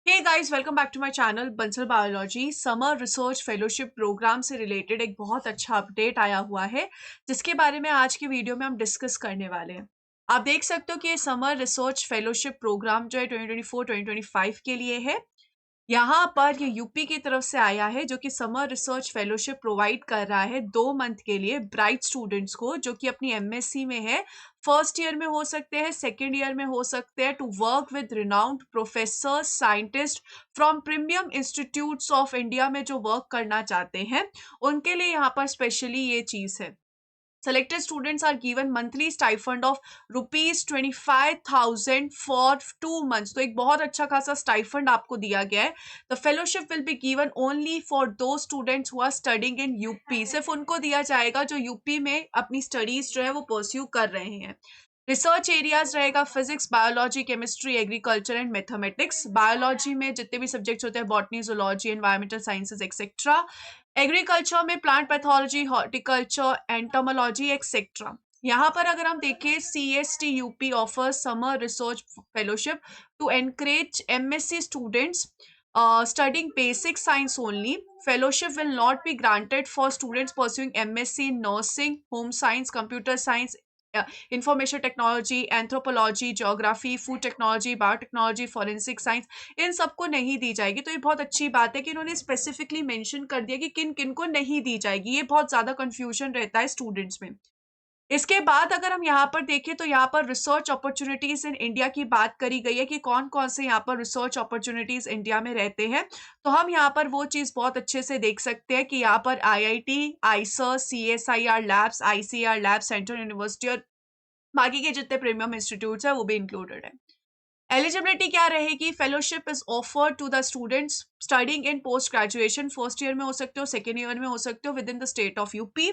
Hey guys, welcome back to my channel Bansal biology. Summer research fellowship program से related एक बहुत अच्छा update आया हुआ है, जिसके बारे में आज की वीडियो में हम डिस्कस करने वाले हैं। आप देख सकते हो कि ये समर रिसर्च फेलोशिप प्रोग्राम जो है 2024-2025 के लिए है। यहाँ पर ये यूपी की तरफ से आया है, जो कि समर रिसर्च फेलोशिप प्रोवाइड कर रहा है 2 मंथ के लिए ब्राइट स्टूडेंट्स को, जो कि अपनी एमएससी में है। फर्स्ट ईयर में हो सकते हैं, सेकेंड ईयर में हो सकते हैं, to work with renowned professor scientist from premium institutes of India में जो वर्क करना चाहते हैं, उनके लिए यहाँ पर स्पेशली ये चीज है। Selected students are given monthly stipend of rupees 25,000 for 2 months। तो एक बहुत अच्छा खासा स्टाइफंड आपको दिया गया है। The fellowship will be given only for दो students who are studying in UP. सिर्फ उनको दिया जाएगा जो यूपी में अपनी स्टडीज जो है वो परस्यू कर रहे हैं। रिसर्च एरियाज रहेगा physics, biology, chemistry, agriculture and mathematics. Biology में जितने भी सब्जेक्ट्स होते हैं, botany, zoology, environmental sciences etcetera. Agriculture में plant pathology, horticulture, entomology etcetera. यहाँ पर अगर हम देखें, CST UP offers summer research fellowship to encourage MSc students studying basic science only. Fellowship will not be granted for students pursuing MSc in nursing, home science, computer science, information technology, anthropology, geography, food technology, biotechnology, forensic science, इन सबको नहीं दी जाएगी। तो ये बहुत अच्छी बात है कि इन्होंने स्पेसिफिकली मेंशन कर दिया कि किन किन को नहीं दी जाएगी। ये बहुत ज्यादा कंफ्यूजन रहता है स्टूडेंट्स में। इसके बाद अगर हम यहाँ पर देखें तो यहाँ पर रिसर्च अपॉर्चुनिटीज इन इंडिया की बात करी गई है कि कौन कौन से यहाँ पर रिसर्च अपॉर्चुनिटीज इंडिया में रहते हैं। तो हम यहाँ पर वो चीज बहुत अच्छे से देख सकते हैं कि यहाँ पर IIT, Eicher, CSIR labs, ICAR labs, central university और बाकी के जितने प्रीमियम इंस्टीट्यूट्स है वो भी इंक्लूडेड है। एलिजिबिलिटी क्या रहेगी? Fellowship is offered to the students studying in post graduation. First year में हो सकते हो, सेकेंड ईयर में हो सकते हो, with in the state of UP.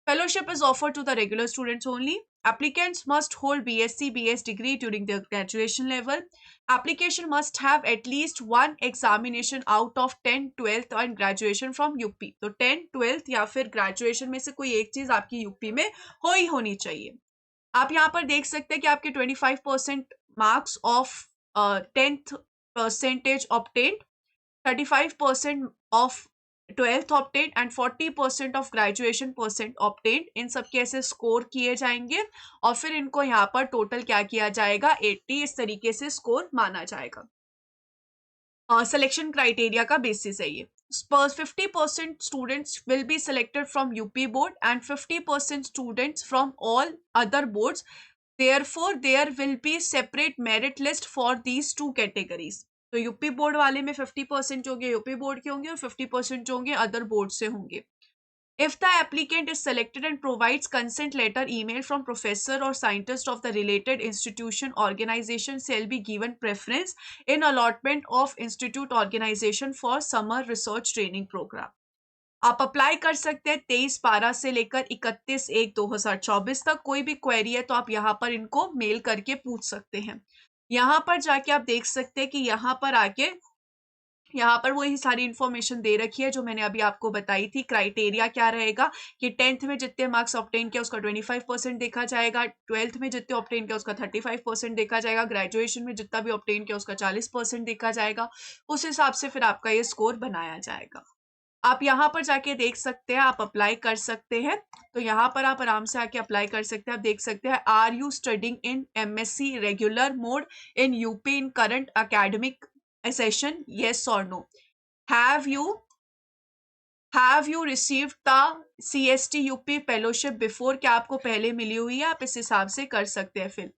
Fellowship is offered to the regular students only. Applicants must hold BSc, BS degree during their graduation level. Application must have at least one examination out of 10th, 12th and graduation from UP. तो 10th, 12th या फिर graduation में से कोई एक चीज आपकी UP में हो ही होनी चाहिए। आप यहाँ पर देख सकते हैं कि आपके 25% marks of 10th percentage obtained, 35% of 12th obtained and 40% of graduation percent obtained, इन सब के ऐसे स्कोर किए जाएंगे और फिर इनको यहाँ पर टोटल क्या किया जाएगा, 80, इस तरीके से स्कोर माना जाएगा। सिलेक्शन क्राइटेरिया का बेसिस है ये। 50% students will be selected from UP board and 50% students from all other boards. Therefore, there will be separate merit list for these two categories. तो यूपी बोर्ड वाले में 50% जो होंगे यूपी बोर्ड के होंगे और 50% जो होंगे अदर बोर्ड से होंगे। If the applicant is selected and provides consent letter email from professor or scientist of the related institution, organization shall be given preference in allotment of institute organization for summer research training program. आप apply कर सकते हैं 23/12 से लेकर 31/1/2024 तक। कोई भी query है तो आप यहाँ पर इनको मेल करके पूछ सकते हैं। यहाँ पर जाके आप देख सकते हैं कि यहाँ पर आके यहाँ पर वही सारी इंफॉर्मेशन दे रखी है जो मैंने अभी आपको बताई थी। क्राइटेरिया क्या रहेगा कि 10th में जितने मार्क्स ऑब्टेन किया उसका 25% देखा जाएगा, 12th में जितने ऑब्टेन किया उसका 35% देखा जाएगा, ग्रेजुएशन में जितना भी ऑब्टेन किया उसका 40% देखा जाएगा। उस हिसाब से फिर आपका ये स्कोर बनाया जाएगा। आप यहाँ पर जाके देख सकते हैं, आप अप्लाई कर सकते हैं। तो यहाँ पर आप आराम से आके अप्लाई कर सकते हैं। आप देख सकते हैं, are you studying in MSc regular mode in UP in current academic session, yes or no? have you received the CST UP fellowship before? क्या आपको पहले मिली हुई है? आप इस हिसाब से कर सकते हैं। फिर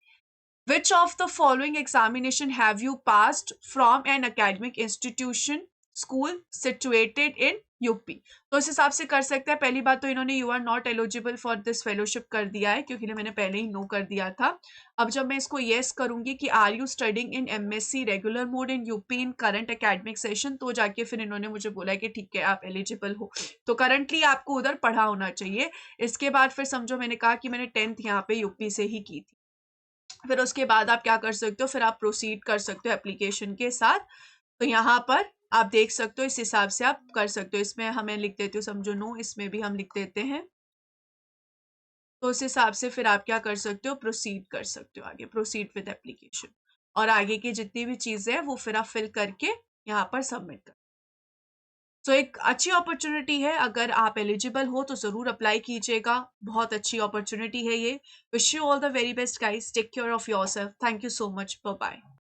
which of the following examination have you passed from an academic institution school situated in UP? तो इस हिसाब से कर सकते हैं। पहली बात तो इन्होंने you are not eligible for this fellowship कर दिया है, क्योंकि मैंने पहले ही नो कर दिया था। अब जब मैं इसको येस करूंगी कि are you studying in MSc regular mode in UP in current academic session, तो जाके फिर इन्होंने मुझे बोला है कि ठीक है आप एलिजिबल हो। तो करंटली आपको उधर पढ़ा होना चाहिए। इसके बाद फिर समझो मैंने कहा कि मैंने 10th यहाँ पे यूपी से ही की थी। फिर उसके बाद आप क्या कर सकते हो, फिर आप प्रोसीड कर सकते हो एप्लीकेशन के साथ। तो यहाँ पर आप देख सकते हो, इस हिसाब से आप कर सकते हो। इसमें हमें लिख देती हूँ समझो नो, इसमें भी हम लिख देते हैं। तो उस हिसाब से फिर आप क्या कर सकते हो, प्रोसीड कर सकते हो आगे, प्रोसीड विद एप्लीकेशन। और आगे की जितनी भी चीजें हैं वो फिर आप फिल करके यहाँ पर सबमिट कर। सो एक अच्छी अपॉर्चुनिटी है, अगर आप एलिजिबल हो तो ज़रूर अप्लाई कीजिएगा। बहुत अच्छी अपॉर्चुनिटी है ये। Wish you all the very best guys, take care of yourself, thank you so much, bye bye.